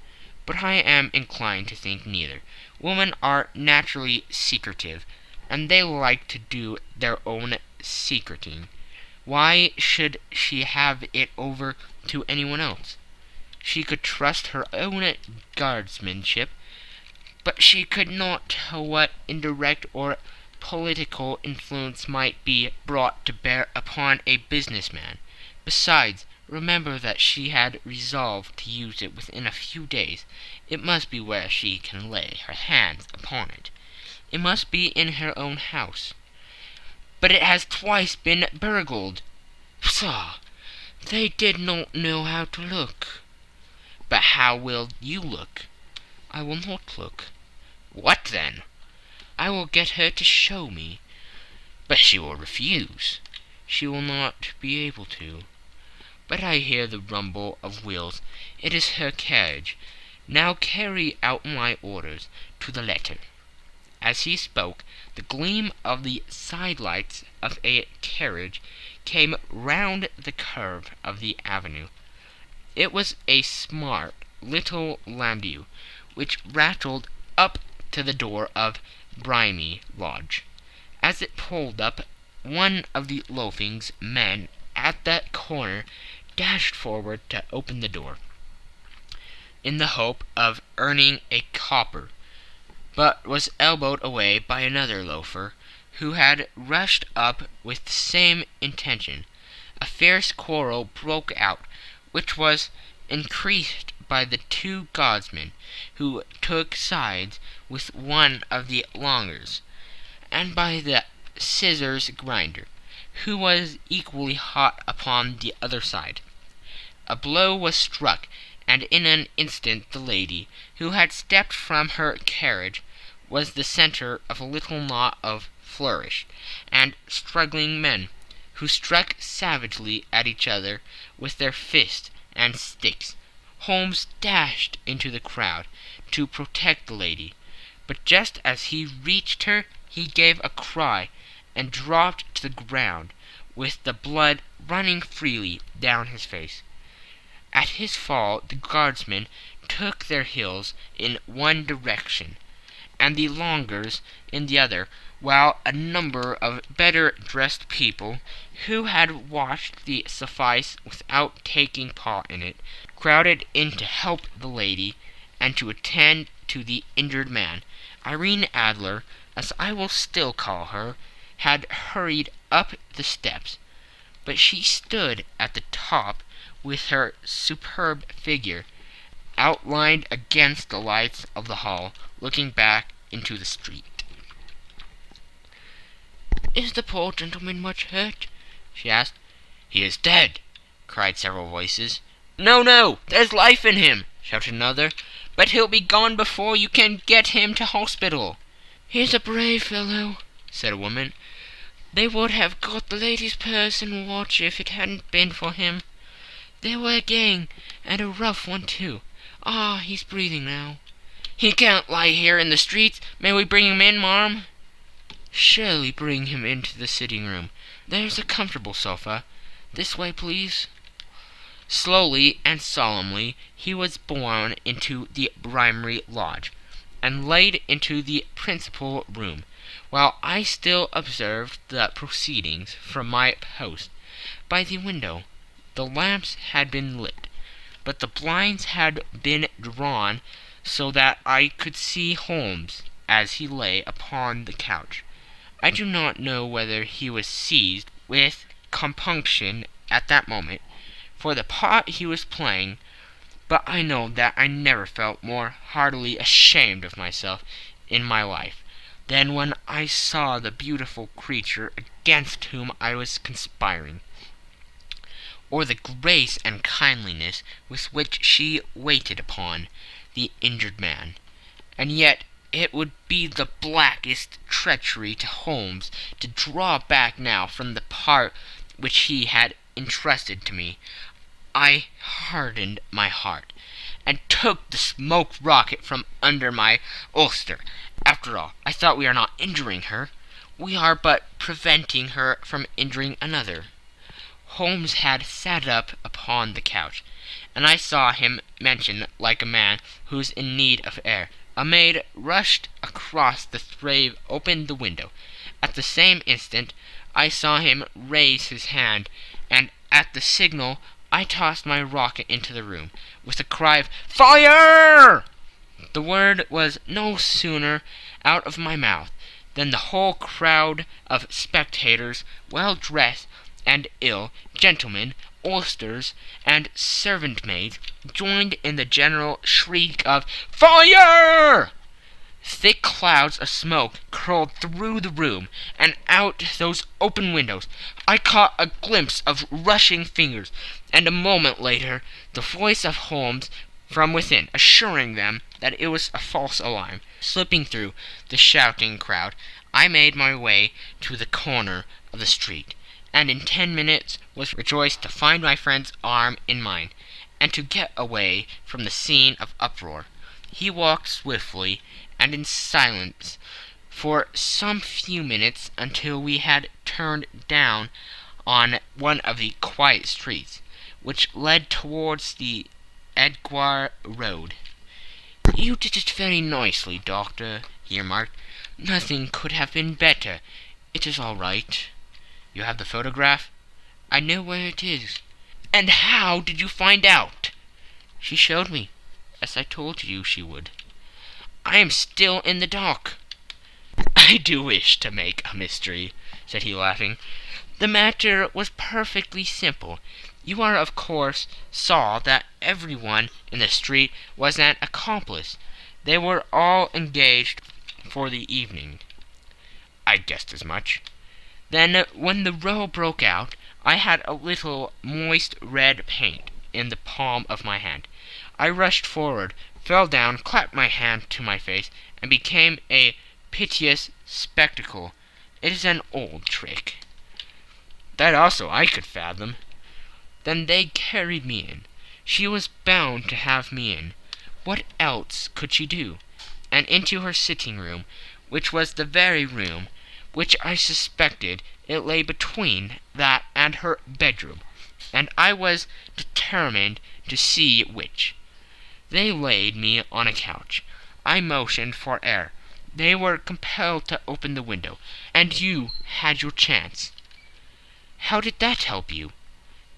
but I am inclined to think neither. Women are naturally secretive, and they like to do their own secreting. Why should she have it over to anyone else? She could trust her own guardsmanship, but she could not tell what indirect or political influence might be brought to bear upon a businessman. Besides, remember that she had resolved to use it within a few days. It must be where she can lay her hands upon it. It must be in her own house." "But it has twice been burgled." "Pshaw! They did not know how to look." "But how will you look?" "I will not look." "What then?" "I will get her to show me." "But she will refuse." "She will not be able to. But I hear the rumble of wheels. It is her carriage. Now carry out my orders to the letter." As he spoke, the gleam of the side-lights of a carriage came round the curve of the avenue. It was a smart little landau, which rattled up to the door of Bohemia Lodge. As it pulled up, one of the loafing men at that corner dashed forward to open the door, in the hope of earning a copper, but was elbowed away by another loafer, who had rushed up with the same intention. A fierce quarrel broke out, which was increased by the 2 guardsmen, who took sides with one of the longers, and by the scissors grinder, who was equally hot upon the other side. A blow was struck, and in an instant the lady, who had stepped from her carriage, was the centre of a little knot of flourished and struggling men, who struck savagely at each other with their fists and sticks. Holmes dashed into the crowd to protect the lady, but just as he reached her he gave a cry and dropped to the ground, with the blood running freely down his face. At his fall the guardsmen took their heels in one direction, and the longers in the other, while a number of better-dressed people, who had watched the suffice without taking part in it, crowded in to help the lady and to attend to the injured man. Irene Adler, as I will still call her, had hurried up the steps, but she stood at the top with her superb figure outlined against the lights of the hall, looking back into the street. "Is the poor gentleman much hurt?" she asked. "He is dead," cried several voices. "No, no, there's life in him," shouted another. "But he'll be gone before you can get him to hospital." "He's a brave fellow," said a woman. "They would have got the lady's purse and watch if it hadn't been for him. They were a gang, and a rough one, too. Ah, he's breathing now." "He can't lie here in the streets. May we bring him in, marm?" "Surely bring him into the sitting-room. There's a comfortable sofa. This way, please." Slowly and solemnly he was borne into the Bohemia Lodge. and led into the principal room, while I still observed the proceedings from my post by the window. The lamps had been lit, but the blinds had been drawn so that I could see Holmes as he lay upon the couch. I do not know whether he was seized with compunction at that moment for the part he was playing, but I know that I never felt more heartily ashamed of myself in my life than when I saw the beautiful creature against whom I was conspiring, or the grace and kindliness with which she waited upon the injured man. And yet it would be the blackest treachery to Holmes to draw back now from the part which he had entrusted to me. I hardened my heart, and took the smoke rocket from under my ulster. After all, I thought, we are not injuring her. We are but preventing her from injuring another. Holmes had sat up upon the couch, and I saw him mention like a man who's in need of air. A maid rushed across the threshold, opened the window. At the same instant I saw him raise his hand, and at the signal I tossed my rocket into the room, with a cry of "Fire!" The word was no sooner out of my mouth than the whole crowd of spectators, well dressed and ill, gentlemen, ulsters, and servant-maids, joined in the general shriek of "Fire!" Thick clouds of smoke curled through the room, and out those open windows. I caught a glimpse of rushing fingers, and a moment later the voice of Holmes from within, assuring them that it was a false alarm. Slipping through the shouting crowd, I made my way to the corner of the street, and in 10 minutes was rejoiced to find my friend's arm in mine, and to get away from the scene of uproar. He walked swiftly and in silence for some few minutes until we had turned down on one of the quiet streets which led towards the Edgware Road. "You did it very nicely, Doctor," he remarked. "Nothing could have been better. It is all right." "You have the photograph?" "I know where it is." "And how did you find out?" "She showed me, as I told you she would." "I am still in the dark." "I do wish to make a mystery," said he, laughing. "The matter was perfectly simple. You are, of course, saw that everyone in the street was an accomplice. They were all engaged for the evening." "I guessed as much." "Then, when the row broke out, I had a little moist red paint in the palm of my hand. I rushed forward, fell down, clapped my hand to my face, and became a piteous spectacle. It is an old trick." "That also I could fathom." "Then they carried me in. She was bound to have me in. What else could she do? And into her sitting-room, which was the very room which I suspected. It lay between that and her bedroom, and I was determined to see which. They laid me on a couch. I motioned for air. They were compelled to open the window, and you had your chance." "How did that help you?"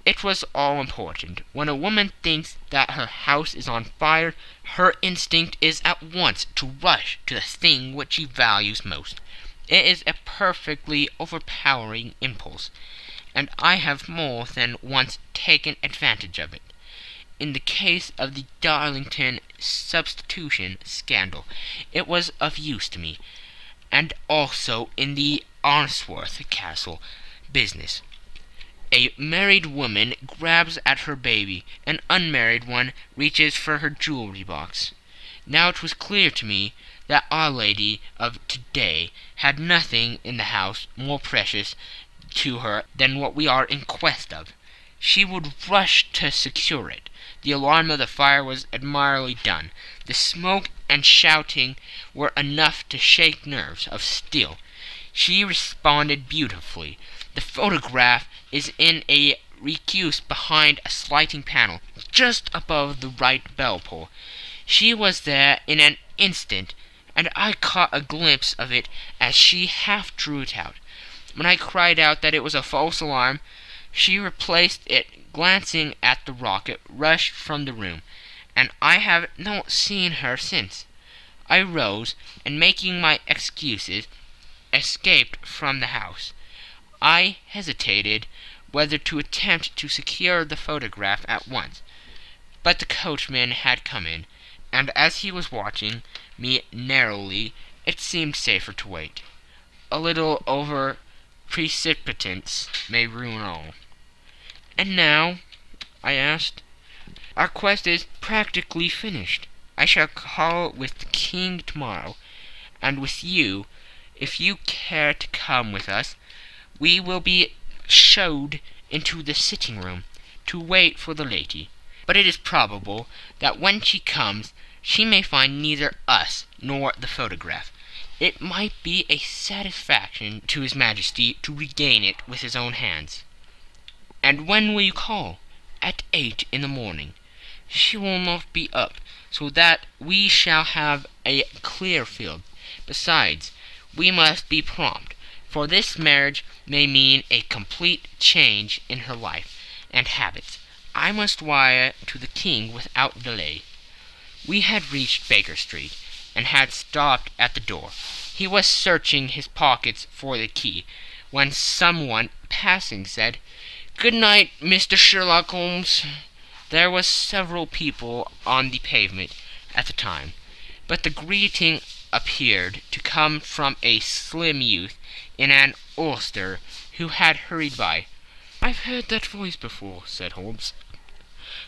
"It was all important. When a woman thinks that her house is on fire, her instinct is at once to rush to the thing which she values most. It is a perfectly overpowering impulse, and I have more than once taken advantage of it. In the case of the Darlington substitution scandal, it was of use to me, and also in the Arnsworth Castle business. A married woman grabs at her baby, an unmarried one reaches for her jewelry box. Now it was clear to me that Our Lady of today had nothing in the house more precious to her than what we are in quest of. She would rush to secure it. The alarm of the fire was admirably done. The smoke and shouting were enough to shake nerves of steel. She responded beautifully. The photograph is in a recuse behind a sliding panel, just above the right bell pull. She was there in an instant, and I caught a glimpse of it as she half drew it out. When I cried out that it was a false alarm, she replaced it, glancing at the rocket, rushed from the room, and I have not seen her since. I rose, and making my excuses, escaped from the house. I hesitated whether to attempt to secure the photograph at once, but the coachman had come in, and as he was watching me narrowly, it seemed safer to wait. A little over precipitance may ruin all. "And now?" I asked. "Our quest is practically finished. I shall call with the king tomorrow, and with you, if you care to come with us. We will be showed into the sitting-room to wait for the lady. But it is probable that when she comes she may find neither us nor the photograph. It might be a satisfaction to his Majesty to regain it with his own hands." "And when will you call?" "At 8 in the morning. She will not be up, so that we shall have a clear field. Besides, we must be prompt, for this marriage may mean a complete change in her life and habits. I must wire to the king without delay." We had reached Baker Street, and had stopped at the door. He was searching his pockets for the key, when someone passing said, "Good night, Mr. Sherlock Holmes." There were several people on the pavement at the time, but the greeting appeared to come from a slim youth in an ulster who had hurried by. "I've heard that voice before," said Holmes,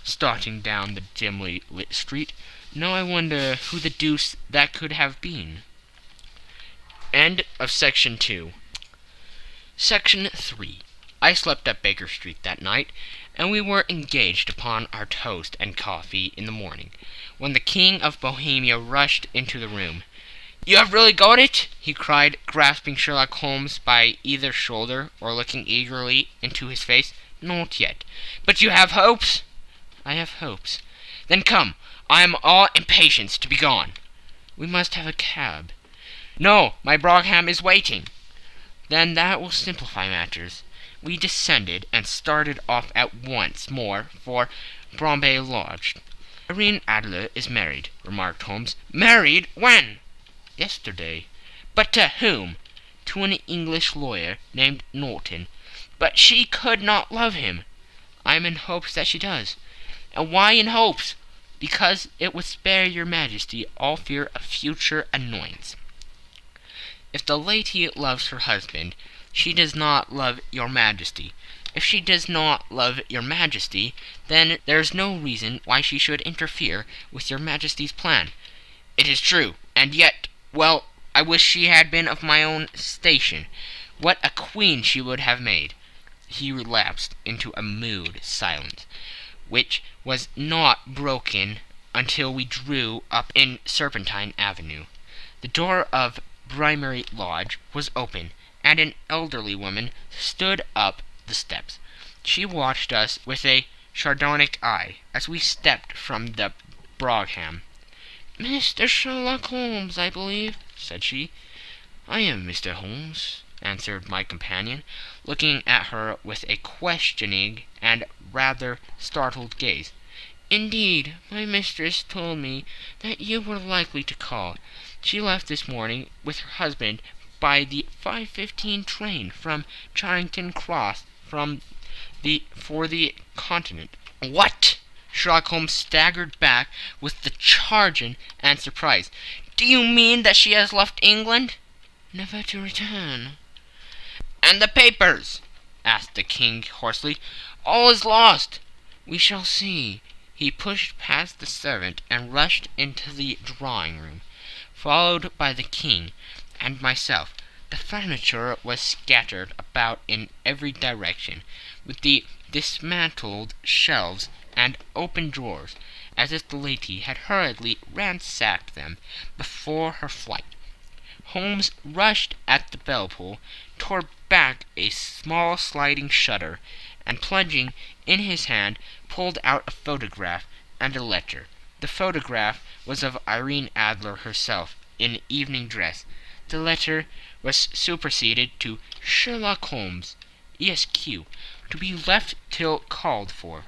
starting down the dimly lit street. "Now I wonder who the deuce that could have been." End of Section 2. Section 3. I slept at Baker Street that night, and we were engaged upon our toast and coffee in the morning, when the King of Bohemia rushed into the room. "You have really got it?" he cried, grasping Sherlock Holmes by either shoulder, or looking eagerly into his face. "Not yet. But you have hopes?" "I have hopes." "Then come. I am all impatience to be gone." "We must have a cab." "No, my brougham is waiting." "Then that will simplify matters." We descended, and started off at once more for Bombay Lodge. "Irene Adler is married," remarked Holmes. "Married? When?" "Yesterday." "But to whom?" "To an English lawyer named Norton." "But she could not love him." "I am in hopes that she does." "And why in hopes?" "Because it would spare your Majesty all fear of future annoyance. If the lady loves her husband, she does not love your Majesty. If she does not love your Majesty, then there is no reason why she should interfere with your Majesty's plan." "It is true, and yet, well, I wish she had been of my own station. What a queen she would have made." He relapsed into a mood silence, which was not broken until we drew up in Serpentine Avenue. The door of Bohemia Lodge was open, and an elderly woman stood up the steps. She watched us with a sardonic eye as we stepped from the brougham. "Mr. Sherlock Holmes, I believe," said she. "I am Mr. Holmes," answered my companion, looking at her with a questioning and rather startled gaze. "Indeed, my mistress told me that you were likely to call. She left this morning with her husband by the 5:15 train from Charing Cross for the Continent." "What?" Sherlock Holmes staggered back with the chagrin and surprise. "Do you mean that she has left England?" "Never to return." "And the papers?" asked the king hoarsely. "All is lost." "We shall see." He pushed past the servant and rushed into the drawing-room, followed by the king and myself. The furniture was scattered about in every direction, with the dismantled shelves and open drawers, as if the lady had hurriedly ransacked them before her flight. Holmes rushed at the bell-pull, tore back a small sliding shutter, and plunging in his hand, pulled out a photograph and a letter. The photograph was of Irene Adler herself, in evening dress. The letter was superseded to Sherlock Holmes, ESQ, to be left till called for.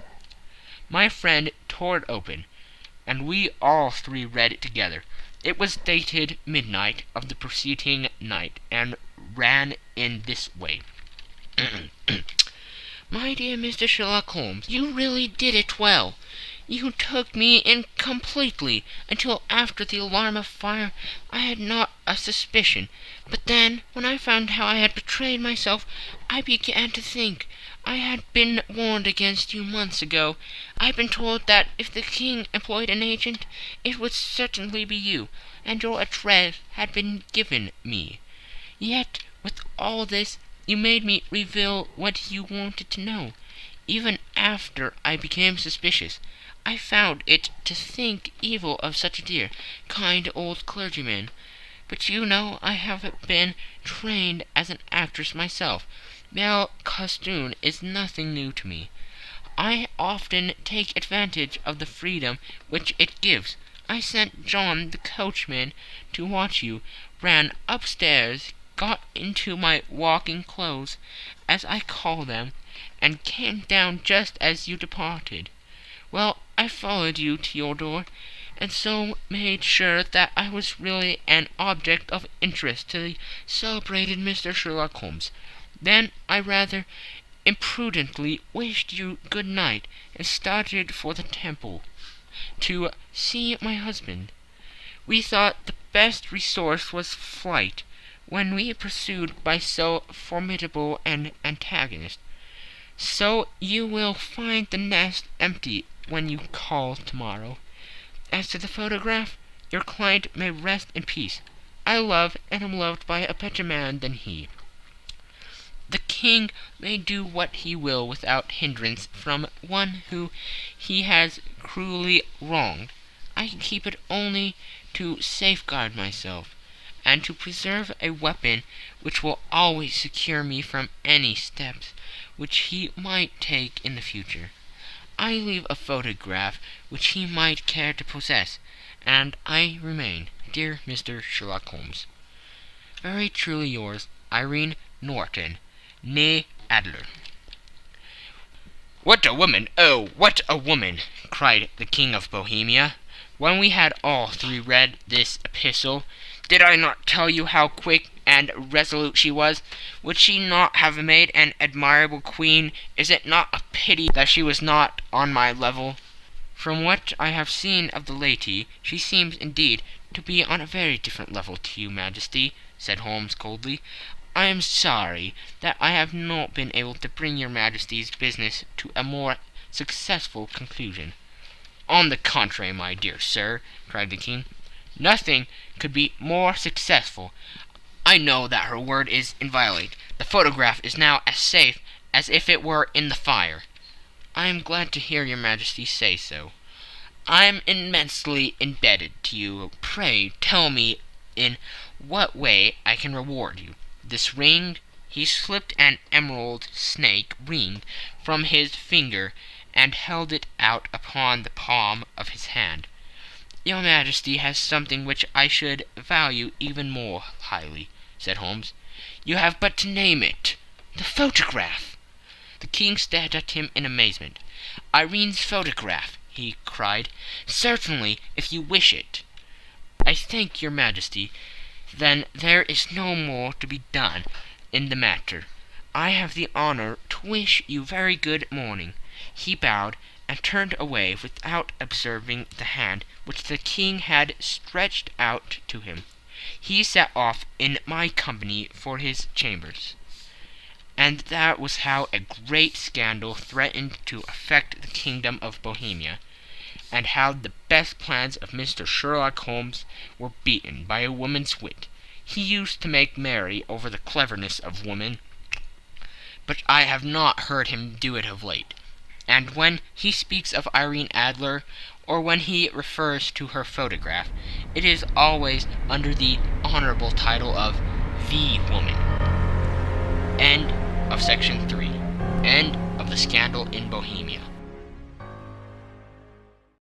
My friend tore it open, and we all three read it together. It was dated midnight of the preceding night, and ran in this way. My dear Mr. Sherlock Holmes, you really did it well. You took me in completely. Until after the alarm of fire I had not a suspicion. But then, when I found how I had betrayed myself, I began to think. I had been warned against you months ago. I had been told that if the king employed an agent, it would certainly be you, and your address had been given me. Yet, with all this, you made me reveal what you wanted to know. Even after I became suspicious, I found it to think evil of such a dear, kind old clergyman. But you know I have been trained as an actress myself. Male costume is nothing new to me. I often take advantage of the freedom which it gives. I sent John the coachman to watch you, ran upstairs, got into my walking clothes, as I call them, and came down just as you departed. Well, I followed you to your door, and so made sure that I was really an object of interest to the celebrated Mr. Sherlock Holmes. Then I rather imprudently wished you good night, and started for the Temple to see my husband. We thought the best resource was flight, when we pursued by so formidable an antagonist. So you will find the nest empty when you call tomorrow. As to the photograph, your client may rest in peace. I love and am loved by a better man than he. The king may do what he will without hindrance from one who he has cruelly wronged. I keep it only to safeguard myself, and to preserve a weapon which will always secure me from any steps which he might take in the future. I leave a photograph which he might care to possess, and I remain, dear Mr. Sherlock Holmes, very truly yours, Irene Norton, née Adler. "What a woman! Oh, what a woman!" cried the King of Bohemia, when we had all three read this epistle. "Did I not tell you how quick and resolute she was? Would she not have made an admirable queen? Is it not a pity that she was not on my level?" "From what I have seen of the lady, she seems indeed to be on a very different level to you, Majesty," said Holmes coldly. "I am sorry that I have not been able to bring your Majesty's business to a more successful conclusion." "On the contrary, my dear sir," cried the King, "nothing could be more successful. I know that her word is inviolate. The photograph is now as safe as if it were in the fire." "I am glad to hear your Majesty say so." "I am immensely indebted to you. Pray tell me in what way I can reward you. This ring—" He slipped an emerald snake ring from his finger and held it out upon the palm of his hand. "Your Majesty has something which I should value even more highly," said Holmes. "You have but to name it. The photograph!" The King stared at him in amazement. "Irene's photograph!" he cried. "Certainly, if you wish it." "I thank your Majesty. Then there is no more to be done in the matter. I have the honor to wish you very good morning." He bowed and turned away without observing the hand which the King had stretched out to him. He set off in my company for his chambers. And that was how a great scandal threatened to affect the kingdom of Bohemia, and how the best plans of Mr. Sherlock Holmes were beaten by a woman's wit. He used to make merry over the cleverness of women, but I have not heard him do it of late. And when he speaks of Irene Adler, or when he refers to her photograph, it is always under the honorable title of the woman. End of section 3. End of the scandal in Bohemia.